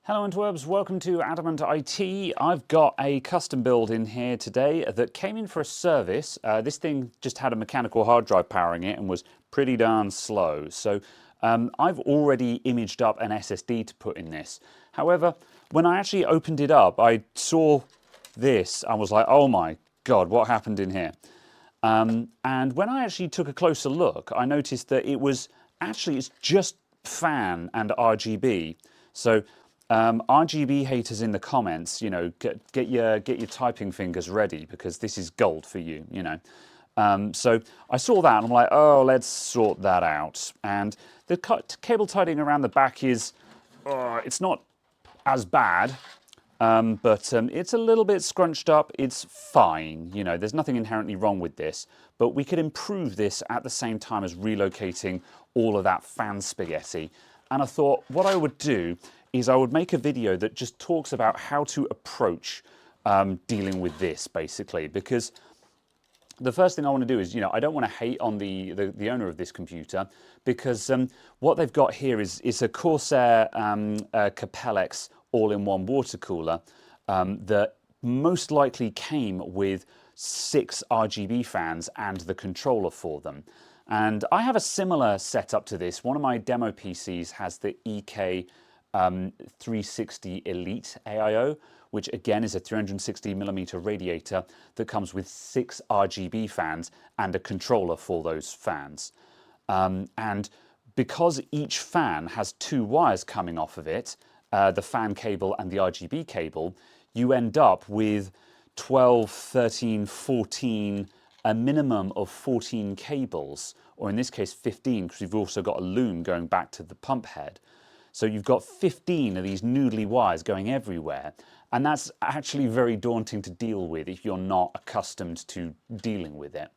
Hello interwebs, welcome to Adamant IT. I've got a custom build in here today that came in for a service. This thing just had a mechanical hard drive powering it and was pretty darn slow. So I've already imaged up an SSD to put in this. However, when I actually opened it up, I saw this. I was like, oh my God, what happened in here? And when I actually took a closer look, I noticed that it's just fan and RGB. So RGB haters in the comments, you know, get your typing fingers ready because this is gold for you, you know. So I saw that and I'm like, oh, let's sort that out. And the cable tidying around the back is, it's not as bad, but it's a little bit scrunched up. It's fine, you know, there's nothing inherently wrong with this, but we could improve this at the same time as relocating all of that fan spaghetti. And I thought what I would do is I would make a video that just talks about how to approach dealing with this, basically, because the first thing I want to do is, you know, I don't want to hate on the owner of this computer, because what they've got here is a Corsair Capellex all-in-one water cooler that most likely came with 6 RGB fans and the controller for them. And I have a similar setup to this. One of my demo PCs has the EK 360 Elite AIO, which again is a 360mm radiator that comes with 6 RGB fans and a controller for those fans. And because each fan has 2 wires coming off of it, the fan cable and the RGB cable, you end up with 12, 13, 14, a minimum of 14 cables, or in this case 15, because you've also got a loom going back to the pump head. So you've got 15 of these noodly wires going everywhere, and that's actually very daunting to deal with if you're not accustomed to dealing with it.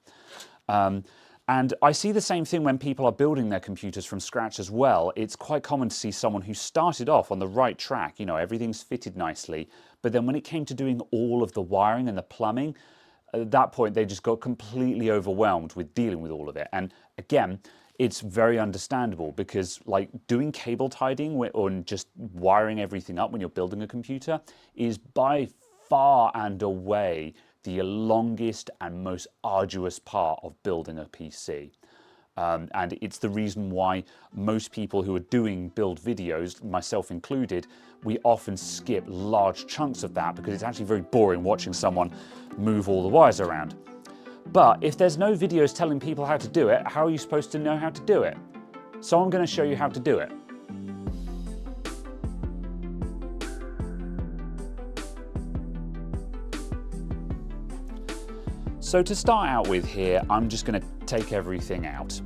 And I see the same thing when people are building their computers from scratch as well. It's quite common to see someone who started off on the right track, you know, everything's fitted nicely, but then when it came to doing all of the wiring and the plumbing, at that point they just got completely overwhelmed with dealing with all of it. And again, it's very understandable, because like doing cable tidying or just wiring everything up when you're building a computer is by far and away the longest and most arduous part of building a PC. And it's the reason why most people who are doing build videos, myself included, we often skip large chunks of that because it's actually very boring watching someone move all the wires around. But if there's no videos telling people how to do it, how are you supposed to know how to do it? So I'm going to show you how to do it. So to start out with here, I'm just going to take everything out.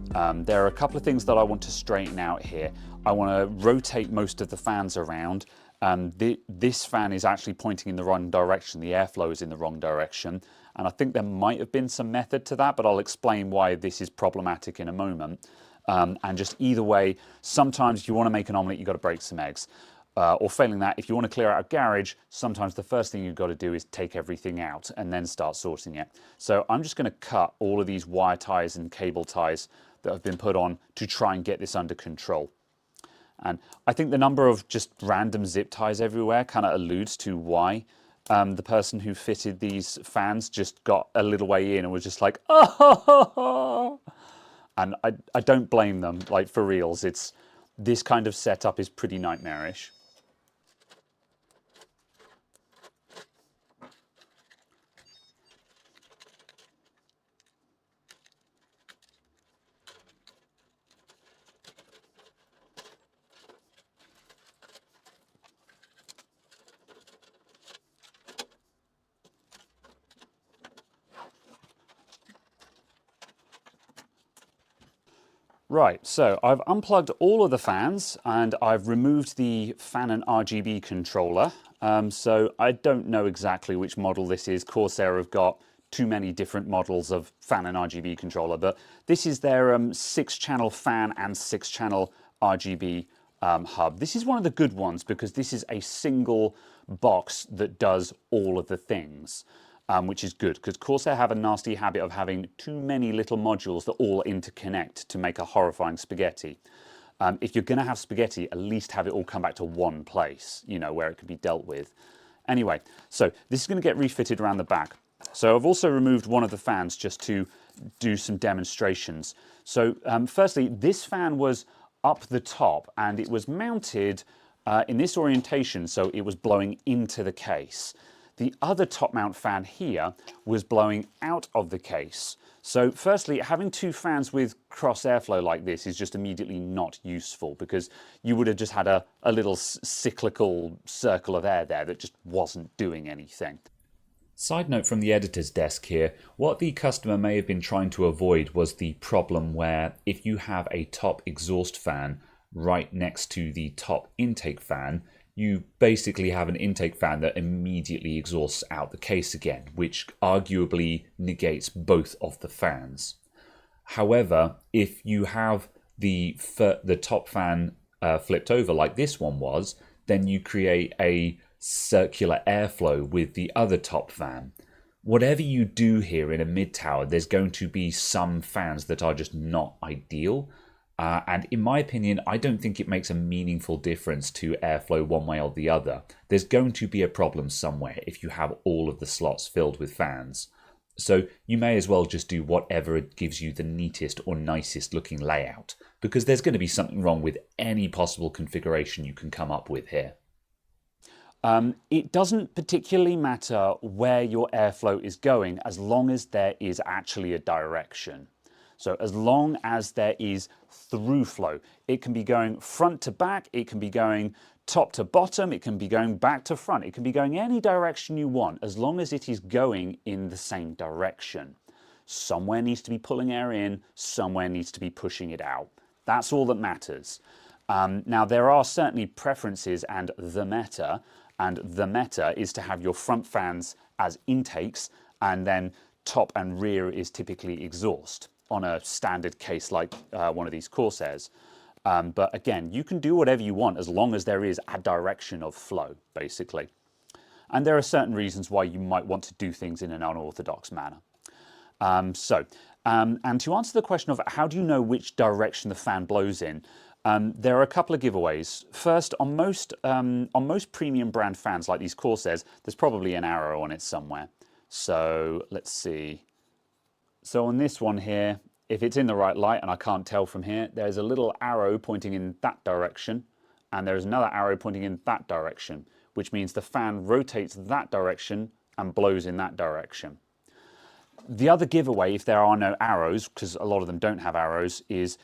There are a couple of things that I want to straighten out here. I want to rotate most of the fans around. This fan is actually pointing in the wrong direction. The airflow is in the wrong direction. And I think there might have been some method to that, but I'll explain why this is problematic in a moment. And just either way, sometimes if you want to make an omelette, you've got to break some eggs. Or failing that, if you want to clear out a garage, sometimes the first thing you've got to do is take everything out and then start sorting it. So I'm just going to cut all of these wire ties and cable ties that have been put on to try and get this under control. And I think the number of just random zip ties everywhere kind of alludes to why the person who fitted these fans just got a little way in and was just like, oh, and I don't blame them, like for reals. This kind of setup is pretty nightmarish. Right, so I've unplugged all of the fans and I've removed the fan and RGB controller. So I don't know exactly which model this is. Corsair have got too many different models of fan and RGB controller, but this is their 6-channel fan and 6-channel RGB hub. This is one of the good ones because this is a single box that does all of the things. Which is good, because Corsair have a nasty habit of having too many little modules that all interconnect to make a horrifying spaghetti. If you're going to have spaghetti, at least have it all come back to one place, you know, where it can be dealt with. Anyway, so this is going to get refitted around the back. So I've also removed one of the fans just to do some demonstrations. So firstly, this fan was up the top and it was mounted in this orientation, so it was blowing into the case. The other top mount fan here was blowing out of the case. So firstly, having two fans with cross airflow like this is just immediately not useful, because you would have just had a little cyclical circle of air there that just wasn't doing anything. Side note from the editor's desk here, what the customer may have been trying to avoid was the problem where if you have a top exhaust fan right next to the top intake fan, you basically have an intake fan that immediately exhausts out the case again, which arguably negates both of the fans. However, if you have the top fan flipped over like this one was, then you create a circular airflow with the other top fan. Whatever you do here in a mid tower, there's going to be some fans that are just not ideal. And in my opinion, I don't think it makes a meaningful difference to airflow one way or the other. There's going to be a problem somewhere if you have all of the slots filled with fans. So you may as well just do whatever gives you the neatest or nicest looking layout, because there's going to be something wrong with any possible configuration you can come up with here. It doesn't particularly matter where your airflow is going as long as there is actually a direction. So as long as there is through flow, it can be going front to back, it can be going top to bottom, it can be going back to front, it can be going any direction you want, as long as it is going in the same direction. Somewhere needs to be pulling air in, somewhere needs to be pushing it out. That's all that matters. Now there are certainly preferences and the meta is to have your front fans as intakes, and then top and rear is typically exhaust on a standard case like one of these Corsairs. But again, you can do whatever you want as long as there is a direction of flow, basically. And there are certain reasons why you might want to do things in an unorthodox manner. And to answer the question of how do you know which direction the fan blows in, there are a couple of giveaways. First, on most premium brand fans like these Corsairs, there's probably an arrow on it somewhere. So let's see. So on this one here, if it's in the right light and I can't tell from here, there's a little arrow pointing in that direction, and there's another arrow pointing in that direction, which means the fan rotates that direction and blows in that direction. The other giveaway, if there are no arrows, because a lot of them don't have arrows, is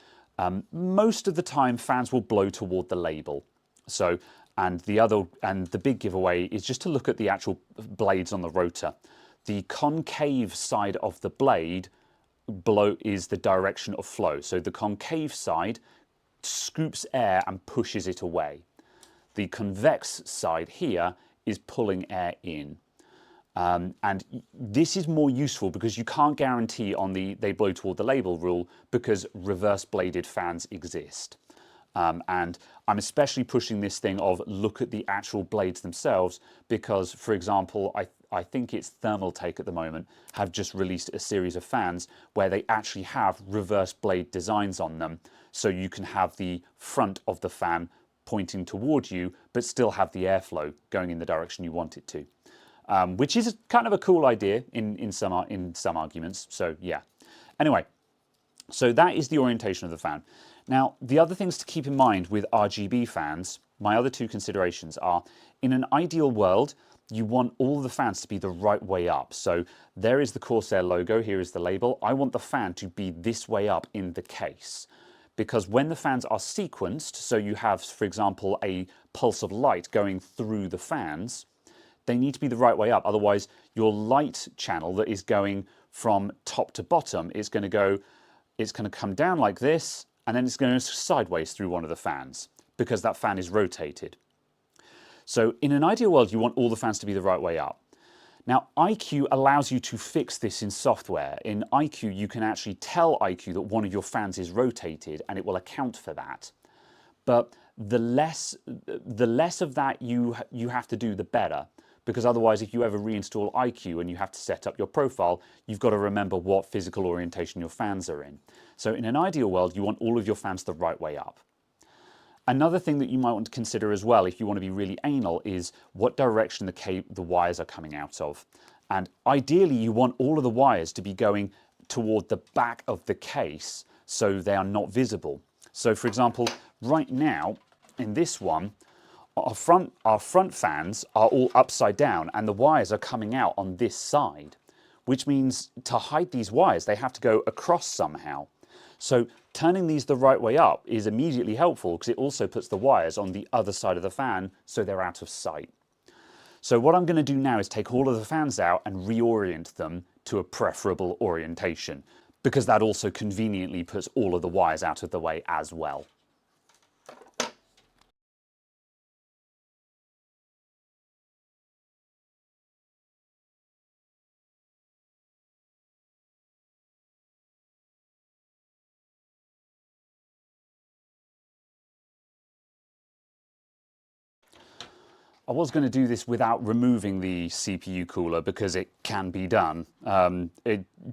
most of the time fans will blow toward the label. So, and the big giveaway is just to look at the actual blades on the rotor. The concave side of the blade is the direction of flow. So the concave side scoops air and pushes it away. The convex side here is pulling air in. And this is more useful because you can't guarantee on the they blow toward the label rule, because reverse bladed fans exist. And I'm especially pushing this thing of look at the actual blades themselves, because, for example, I think it's Thermaltake at the moment have just released a series of fans where they actually have reverse blade designs on them, so you can have the front of the fan pointing toward you but still have the airflow going in the direction you want it to, which is kind of a cool idea in some arguments. So yeah, anyway, so that is the orientation of the fan. Now, the other things to keep in mind with RGB fans, my other two considerations are, in an ideal world, you want all the fans to be the right way up. So there is the Corsair logo, here is the label. I want the fan to be this way up in the case, because when the fans are sequenced, so you have, for example, a pulse of light going through the fans, they need to be the right way up. Otherwise, your light channel that is going from top to bottom is going to come down like this, and then it's going to go sideways through one of the fans because that fan is rotated. So in an ideal world, you want all the fans to be the right way up. Now, iCue allows you to fix this in software. In iCue, you can actually tell iCue that one of your fans is rotated, and it will account for that. But the less of that you have to do, the better. Because otherwise, if you ever reinstall iCue and you have to set up your profile, you've got to remember what physical orientation your fans are in. So in an ideal world, you want all of your fans the right way up. Another thing that you might want to consider as well, if you want to be really anal, is what direction the wires are coming out of. And ideally, you want all of the wires to be going toward the back of the case so they are not visible. So for example, right now, in this one, our front fans are all upside down and the wires are coming out on this side, which means to hide these wires, they have to go across somehow. So turning these the right way up is immediately helpful because it also puts the wires on the other side of the fan so they're out of sight. So what I'm going to do now is take all of the fans out and reorient them to a preferable orientation, because that also conveniently puts all of the wires out of the way as well. I was going to do this without removing the CPU cooler because it can be done. You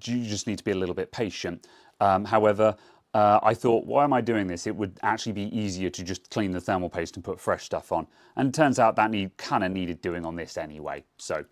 just need to be a little bit patient. However, I thought, why am I doing this? It would actually be easier to just clean the thermal paste and put fresh stuff on. And it turns out that kind of needed doing on this anyway. So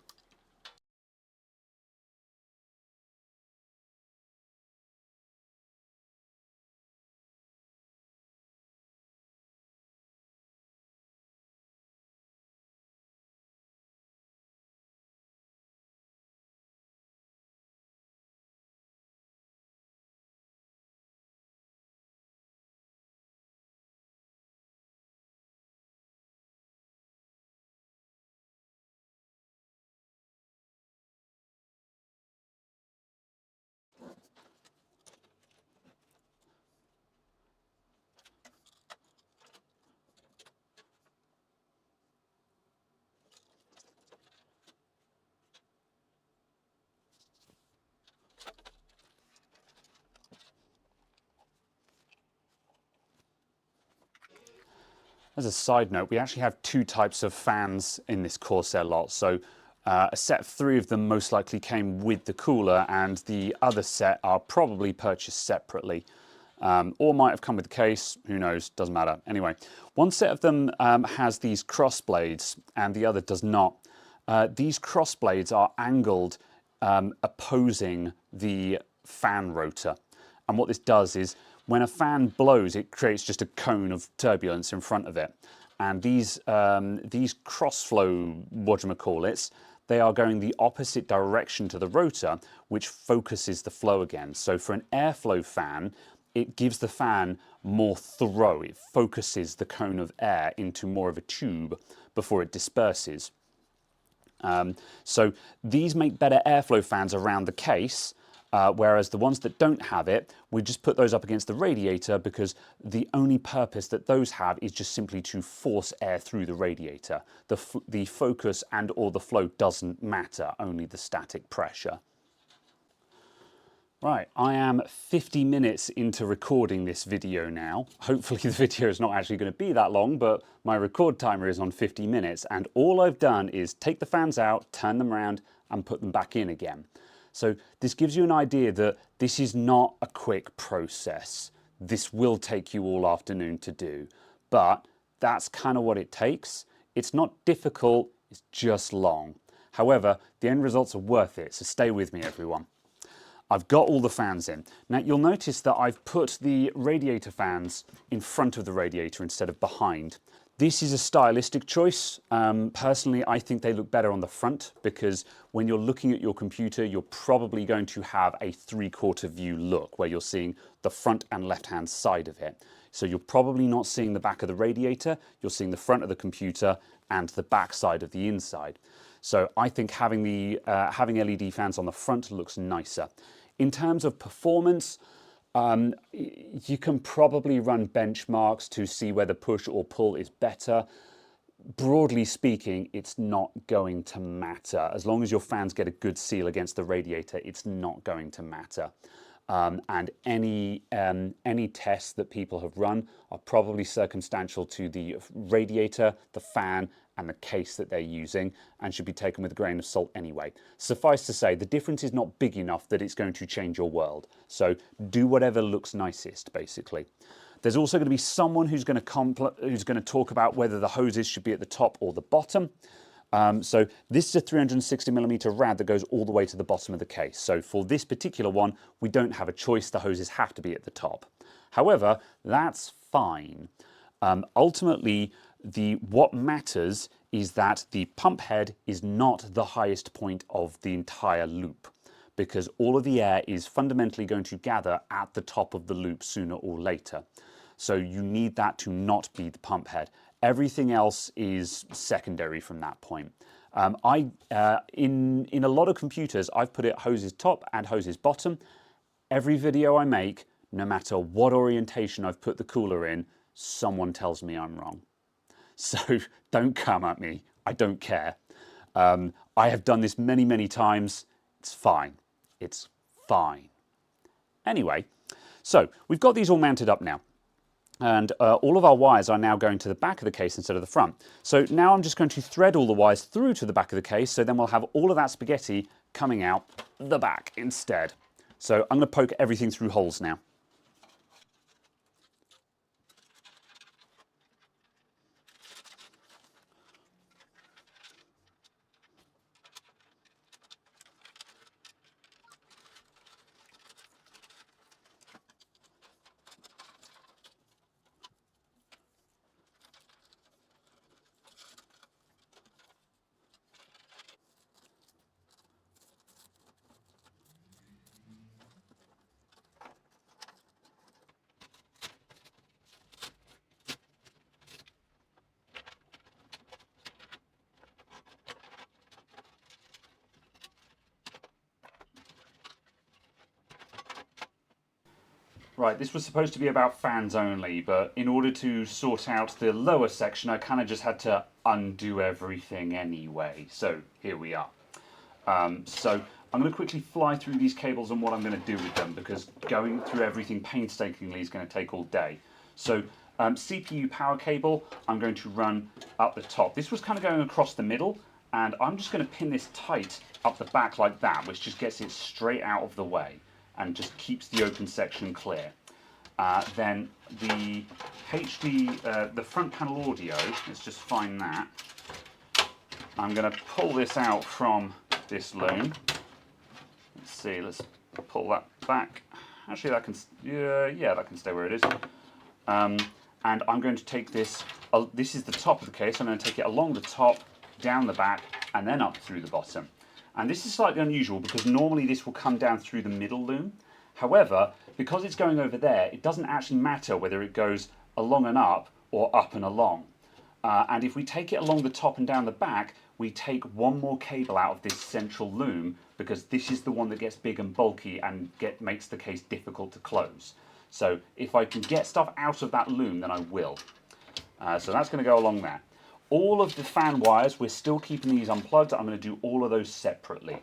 as a side note, we actually have two types of fans in this Corsair lot. So a set of 3 of them most likely came with the cooler, and the other set are probably purchased separately. Or might have come with the case, who knows, doesn't matter. Anyway, one set of them has these cross blades and the other does not. These cross blades are angled opposing the fan rotor. And what this does is, when a fan blows, it creates just a cone of turbulence in front of it. And these cross-flow, whatchamacallits, they are going the opposite direction to the rotor, which focuses the flow again. So for an airflow fan, it gives the fan more throw. It focuses the cone of air into more of a tube before it disperses. So these make better airflow fans around the case, whereas the ones that don't have it, we just put those up against the radiator because the only purpose that those have is just simply to force air through the radiator. The focus and or the flow doesn't matter, only the static pressure. Right, I am 50 minutes into recording this video now. Hopefully the video is not actually going to be that long, but my record timer is on 50 minutes, and all I've done is take the fans out, turn them around, and put them back in again. So this gives you an idea that this is not a quick process. This will take you all afternoon to do, but that's kind of what it takes. It's not difficult, it's just long. However, the end results are worth it, so stay with me, everyone. I've got all the fans in. Now you'll notice that I've put the radiator fans in front of the radiator instead of behind. This is a stylistic choice. Personally, I think they look better on the front because when you're looking at your computer, you're probably going to have a 3/4 view look where you're seeing the front and left-hand side of it. So you're probably not seeing the back of the radiator, you're seeing the front of the computer and the back side of the inside. So I think having LED fans on the front looks nicer. In terms of performance, you can probably run benchmarks to see whether push or pull is better. Broadly speaking, it's not going to matter. As long as your fans get a good seal against the radiator, it's not going to matter. And any tests that people have run are probably circumstantial to the radiator, the fan, and the case that they're using, and should be taken with a grain of salt anyway. Suffice to say, the difference is not big enough that it's going to change your world. So do whatever looks nicest, basically. There's also going to be someone who's going to talk about whether the hoses should be at the top or the bottom. So this is a 360mm rad that goes all the way to the bottom of the case. So for this particular one, we don't have a choice. The hoses have to be at the top. However, that's fine. Ultimately, what matters is that the pump head is not the highest point of the entire loop, because all of the air is fundamentally going to gather at the top of the loop sooner or later. So you need that to not be the pump head. Everything else is secondary from that point. In a lot of computers, I've put it hoses top and hoses bottom. Every video I make, no matter what orientation I've put the cooler in, someone tells me I'm wrong. So don't come at me. I don't care. I have done this many, many times. It's fine. It's fine. Anyway, so we've got these all mounted up now. And all of our wires are now going to the back of the case instead of the front. So now I'm just going to thread all the wires through to the back of the case, so then we'll have all of that spaghetti coming out the back instead. So I'm going to poke everything through holes now. Right, this was supposed to be about fans only, but in order to sort out the lower section, I kind of just had to undo everything anyway. So here we are. So I'm going to quickly fly through these cables and what I'm going to do with them, because going through everything painstakingly is going to take all day. So CPU power cable, I'm going to run up the top. This was kind of going across the middle, and I'm just going to pin this tight up the back like that, which just gets it straight out of the way and just keeps the open section clear. Then the the front panel audio, let's just find that. I'm going to pull this out from this loom. Let's see, let's pull that back. Actually, that can, yeah, that can stay where it is. And I'm going to take this, this is the top of the case, I'm going to take it along the top, down the back, and then up through the bottom. And this is slightly unusual because normally this will come down through the middle loom. However, because it's going over there, it doesn't actually matter whether it goes along and up or up and along. And if we take it along the top and down the back, we take one more cable out of this central loom, because this is the one that gets big and bulky and makes the case difficult to close. So if I can get stuff out of that loom, then I will. So that's going to go along there. All of the fan wires, we're still keeping these unplugged. I'm going to do all of those separately.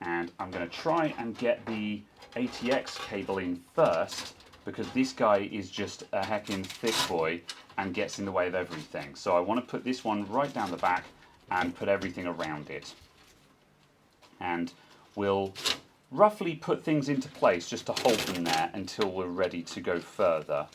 And I'm going to try and get the ATX cable in first, because this guy is just a heckin' thick boy and gets in the way of everything. So I want to put this one right down the back and put everything around it. And we'll roughly put things into place just to hold them there until we're ready to go further.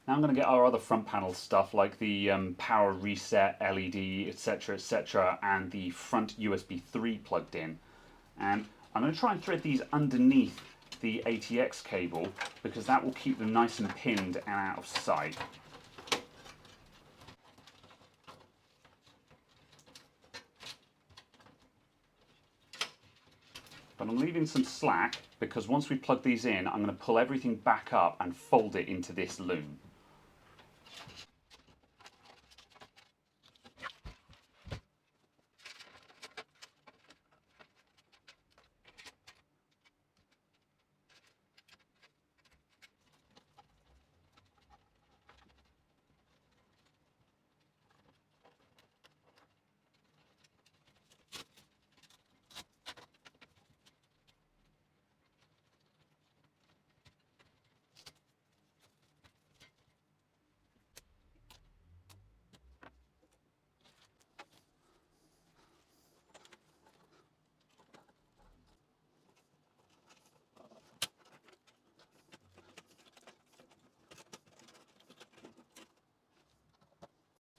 Now I'm going to get our other front panel stuff like the power reset LED, etc., and the front USB 3 plugged in. And I'm going to try and thread these underneath the ATX cable, because that will keep them nice and pinned and out of sight. But I'm leaving some slack, because once we plug these in, I'm going to pull everything back up and fold it into this loom.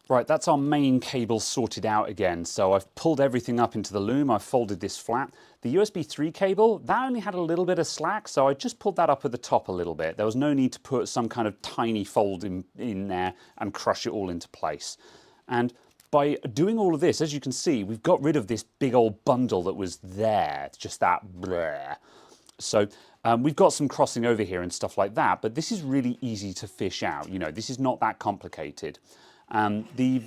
Right, that's our main cable sorted out again. So I've pulled everything up into the loom, I've folded this flat. The USB 3 cable, that only had a little bit of slack, so I just pulled that up at the top a little bit. There was no need to put some kind of tiny fold in there and crush it all into place. And by doing all of this, as you can see, we've got rid of this big old bundle that was there, just that bleh. So we've got some crossing over here and stuff like that, but this is really easy to fish out. You know, this is not that complicated. The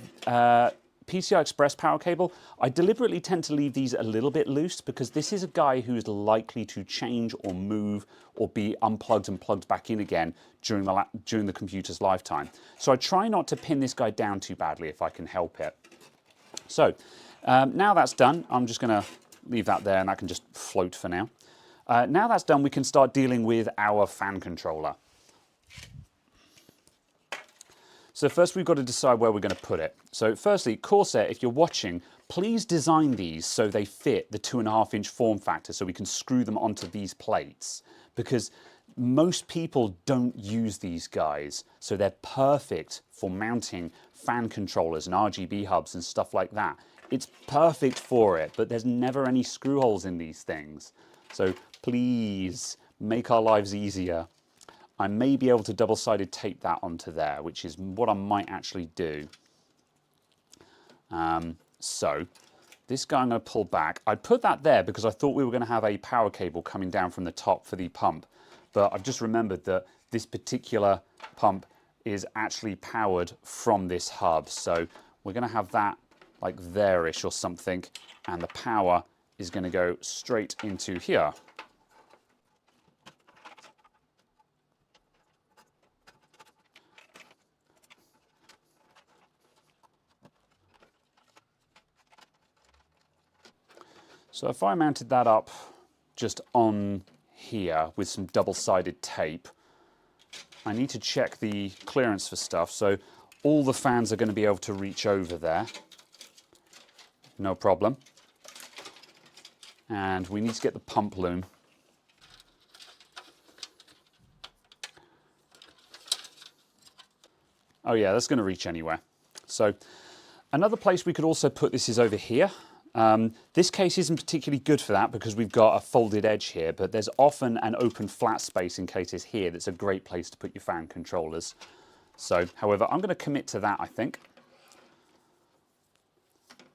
PCI Express power cable, I deliberately tend to leave these a little bit loose because this is a guy who's likely to change or move or be unplugged and plugged back in again during the computer's lifetime. So I try not to pin this guy down too badly if I can help it. So now that's done, I'm just going to leave that there and that can just float for now. Now that's done, we can start dealing with our fan controller. So first we've got to decide where we're going to put it. So firstly, Corsair, if you're watching, please design these so they fit the 2.5-inch form factor so we can screw them onto these plates. Because most people don't use these guys, so they're perfect for mounting fan controllers and RGB hubs and stuff like that. It's perfect for it, but there's never any screw holes in these things. So please make our lives easier. I may be able to double-sided tape that onto there, which is what I might actually do. So this guy I'm going to pull back. I put that there because I thought we were going to have a power cable coming down from the top for the pump, but I've just remembered that this particular pump is actually powered from this hub. So we're going to have that like there-ish or something, and the power is going to go straight into here. So if I mounted that up just on here with some double-sided tape, I need to check the clearance for stuff. So all the fans are going to be able to reach over there. No problem. And we need to get the pump loom. Oh yeah, that's going to reach anywhere. So another place we could also put this is over here. This case isn't particularly good for that because we've got a folded edge here, but there's often an open flat space in cases here that's a great place to put your fan controllers. So, however, I'm going to commit to that, I think.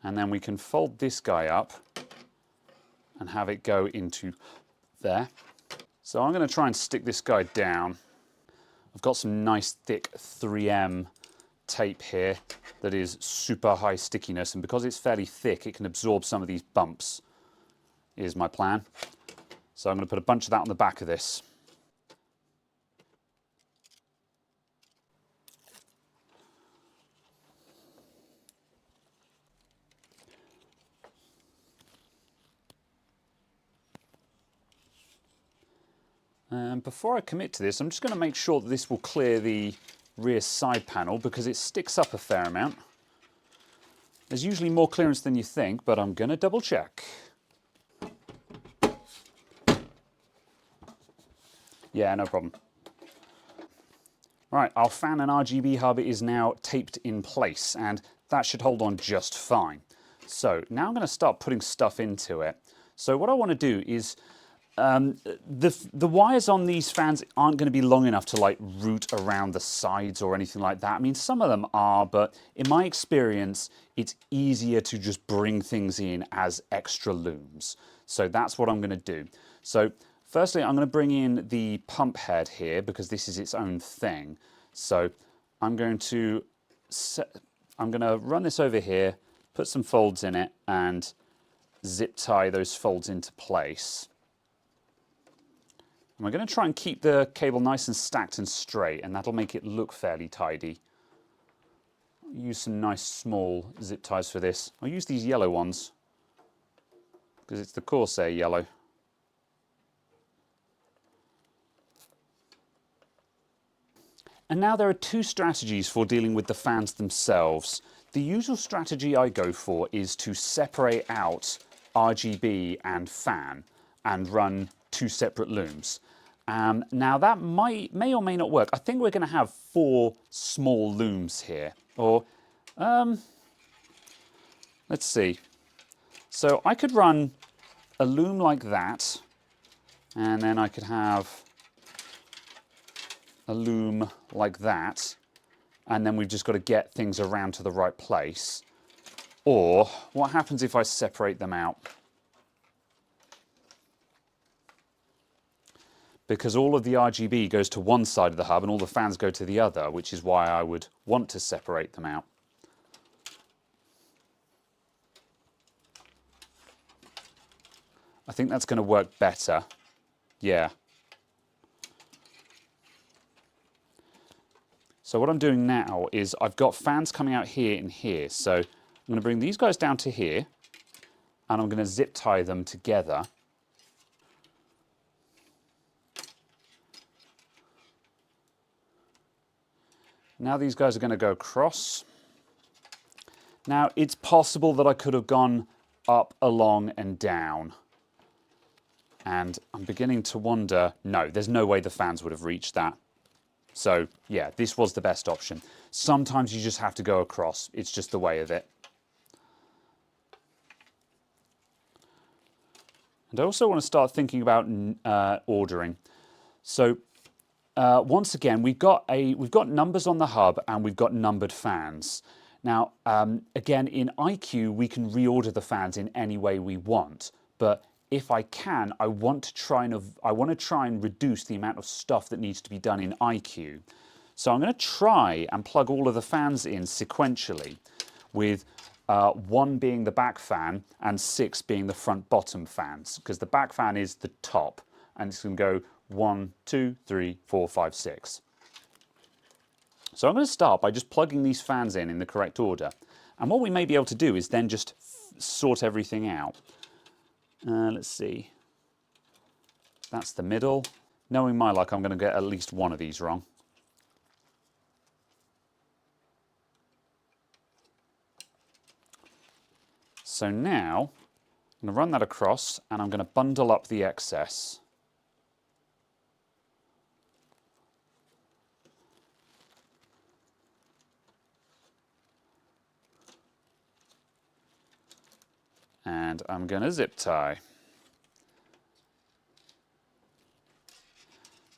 And then we can fold this guy up and have it go into there. So I'm going to try and stick this guy down. I've got some nice thick 3M tape here that is super high stickiness, and because it's fairly thick it can absorb some of these bumps, is my plan. So I'm going to put a bunch of that on the back of this. And before I commit to this, I'm just going to make sure that this will clear the rear side panel because it sticks up a fair amount. There's usually more clearance than you think, but I'm going to double check. Yeah, no problem. Right, our fan and RGB hub is now taped in place, and that should hold on just fine. So now I'm going to start putting stuff into it. So what I want to do is the wires on these fans aren't going to be long enough to like route around the sides or anything like that. I mean, some of them are, but in my experience, it's easier to just bring things in as extra looms. So that's what I'm going to do. So firstly, I'm going to bring in the pump head here because this is its own thing. So I'm going to run this over here, put some folds in it, and zip tie those folds into place. And we're going to try and keep the cable nice and stacked and straight, and that'll make it look fairly tidy. I'll use some nice small zip ties for this. I'll use these yellow ones because it's the Corsair yellow. And now there are two strategies for dealing with the fans themselves. The usual strategy I go for is to separate out RGB and fan and run two separate looms. Now that may or may not work. I think we're going to have 4 small looms here, or Let's see. So I could run a loom like that, and then I could have a loom like that, and then we've just got to get things around to the right place. Or what happens if I separate them out? Because all of the RGB goes to one side of the hub and all the fans go to the other, which is why I would want to separate them out. I think that's going to work better. Yeah. So what I'm doing now is I've got fans coming out here and here. So I'm going to bring these guys down to here and I'm going to zip tie them together. Now these guys are going to go across. Now it's possible that I could have gone up, along and down. And I'm beginning to wonder, no, there's no way the fans would have reached that. So yeah, this was the best option. Sometimes you just have to go across. It's just the way of it. And I also want to start thinking about ordering. So once again, we've got numbers on the hub and we've got numbered fans. Now, again, in IQ, we can reorder the fans in any way we want. But if I can, I want to try and reduce the amount of stuff that needs to be done in IQ. So I'm going to try and plug all of the fans in sequentially, with 1 being the back fan and 6 being the front bottom fans, because the back fan is the top, and it's going to go 1, 2, 3, 4, 5, 6. So I'm going to start by just plugging these fans in the correct order. And what we may be able to do is then just sort everything out. Let's see. That's the middle. Knowing my luck, I'm going to get at least one of these wrong. So now I'm going to run that across and I'm going to bundle up the excess. And I'm going to zip tie.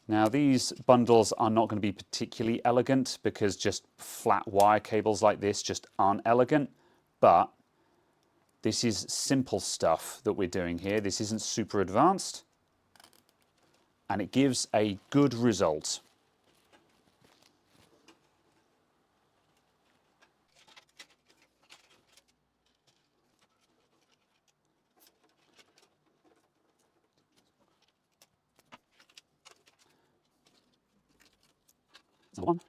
Now these bundles are not going to be particularly elegant because just flat wire cables like this just aren't elegant, but this is simple stuff that we're doing here. This isn't super advanced, and it gives a good result. Another one.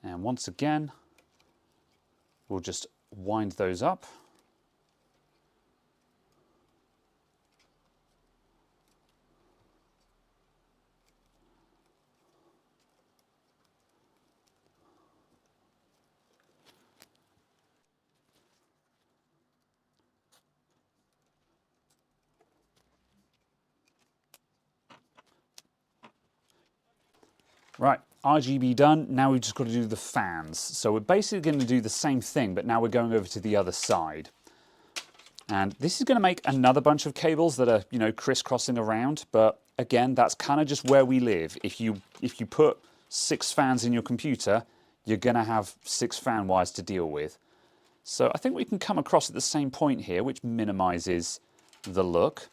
And once again, we'll just wind those up. Right, RGB done. Now we've just got to do the fans. So we're basically going to do the same thing, but now we're going over to the other side. And this is going to make another bunch of cables that are, you know, crisscrossing around. But again, that's kind of just where we live. If you put 6 fans in your computer, you're going to have 6 fan wires to deal with. So I think we can come across at the same point here, which minimizes the look.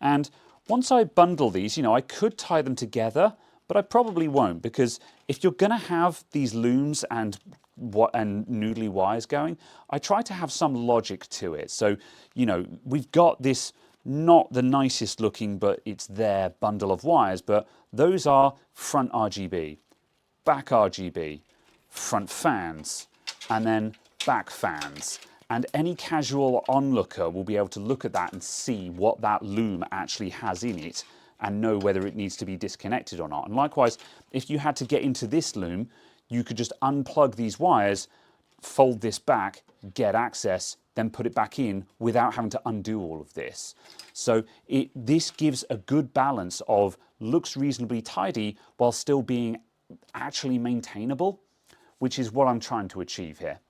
And once I bundle these, you know, I could tie them together, but I probably won't, because if you're going to have these looms and noodly wires going, I try to have some logic to it. So, you know, we've got this not the nicest looking, but it's their bundle of wires, but those are front RGB, back RGB, front fans, and then back fans. And any casual onlooker will be able to look at that and see what that loom actually has in it, and know whether it needs to be disconnected or not. And likewise, if you had to get into this loom, you could just unplug these wires, fold this back, get access, then put it back in without having to undo all of this. So this gives a good balance of looks reasonably tidy while still being actually maintainable, which is what I'm trying to achieve here.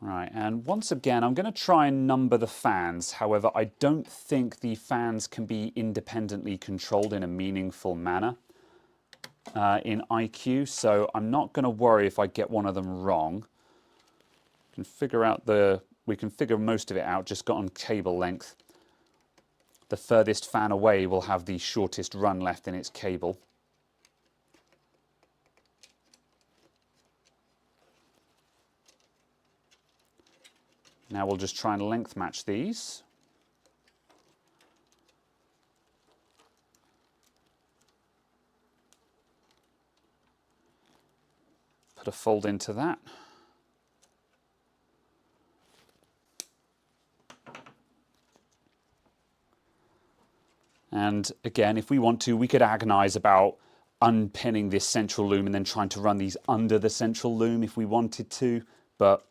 Right, and once again, I'm going to try and number the fans. However, I don't think the fans can be independently controlled in a meaningful manner in IQ, so I'm not going to worry if I get one of them wrong. We can figure most of it out just on cable length. The furthest fan away will have the shortest run left in its cable. Now we'll just try and length match these. Put a fold into that. And again, if we want to, we could agonize about unpinning this central loom and then trying to run these under the central loom if we wanted to, but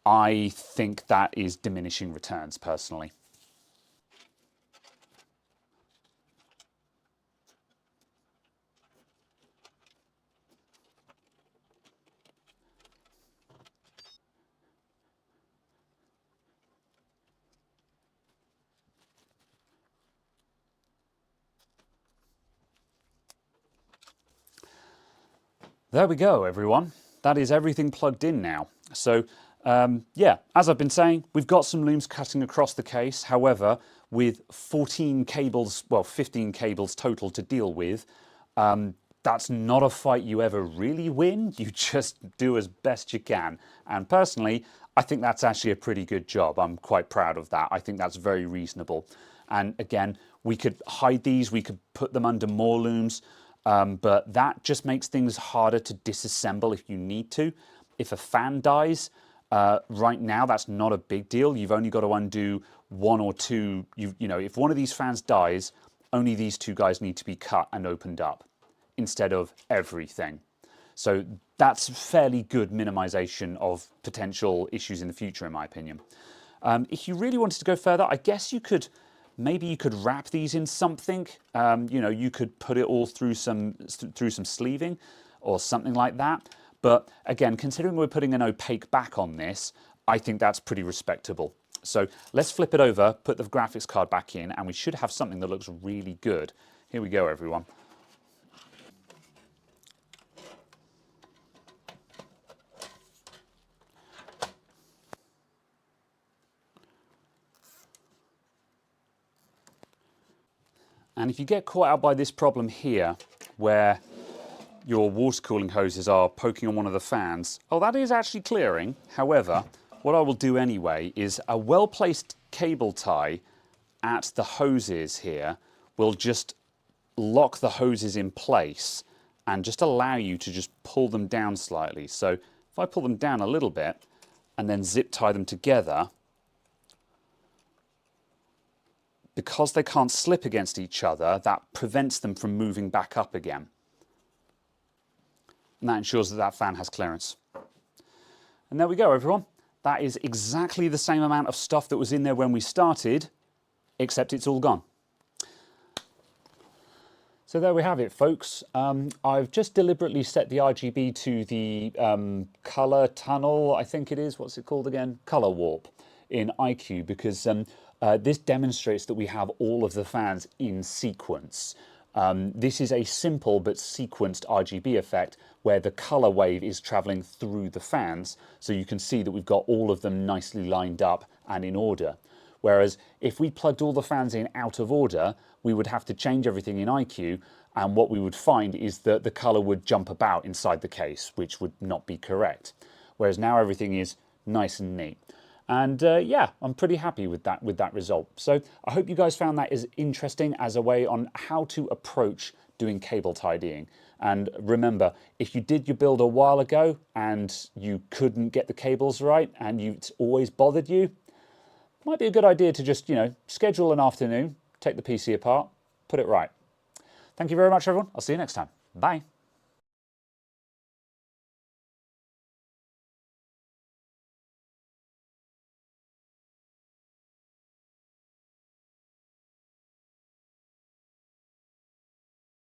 I think that is diminishing returns personally. There we go, everyone. That is everything plugged in now. So yeah, as I've been saying, we've got some looms cutting across the case. However, with 14 cables, well, 15 cables total to deal with, that's not a fight you ever really win. You just do as best you can. And personally, I think that's actually a pretty good job. I'm quite proud of that. I think that's very reasonable. And again, we could hide these, we could put them under more looms, but that just makes things harder to disassemble if you need to. If a fan dies, right now that's not a big deal. You've only got to undo one or two. You know, if one of these fans dies, only these two guys need to be cut and opened up instead of everything. So that's fairly good minimization of potential issues in the future, in my opinion. If you really wanted to go further, I guess you could, maybe you could wrap these in something. You know, you could put it all through some sleeving or something like that. But again, considering we're putting an opaque back on this, I think that's pretty respectable. So let's flip it over, put the graphics card back in, and we should have something that looks really good. Here we go, everyone. And if you get caught out by this problem here, where your water cooling hoses are poking on one of the fans, oh, that is actually clearing. However, what I will do anyway is a well-placed cable tie at the hoses here will just lock the hoses in place and just allow you to just pull them down slightly. So if I pull them down a little bit and then zip tie them together, because they can't slip against each other, that prevents them from moving back up again. And that ensures that that fan has clearance. And there we go, everyone. That is exactly the same amount of stuff that was in there when we started, except it's all gone. So there we have it, folks. I've just deliberately set the RGB to the color tunnel, I think it is. What's it called again? Color warp in IQ, because this demonstrates that we have all of the fans in sequence. This is a simple but sequenced RGB effect where the color wave is traveling through the fans, so you can see that we've got all of them nicely lined up and in order. Whereas if we plugged all the fans in out of order, we would have to change everything in IQ, and what we would find is that the color would jump about inside the case, which would not be correct. Whereas now everything is nice and neat. And yeah, I'm pretty happy with that result. So I hope you guys found that as interesting as a way on how to approach doing cable tidying. And remember, if you did your build a while ago and you couldn't get the cables right and it's always bothered you, it might be a good idea to just, you know, schedule an afternoon, take the PC apart, put it right. Thank you very much, everyone. I'll see you next time. Bye.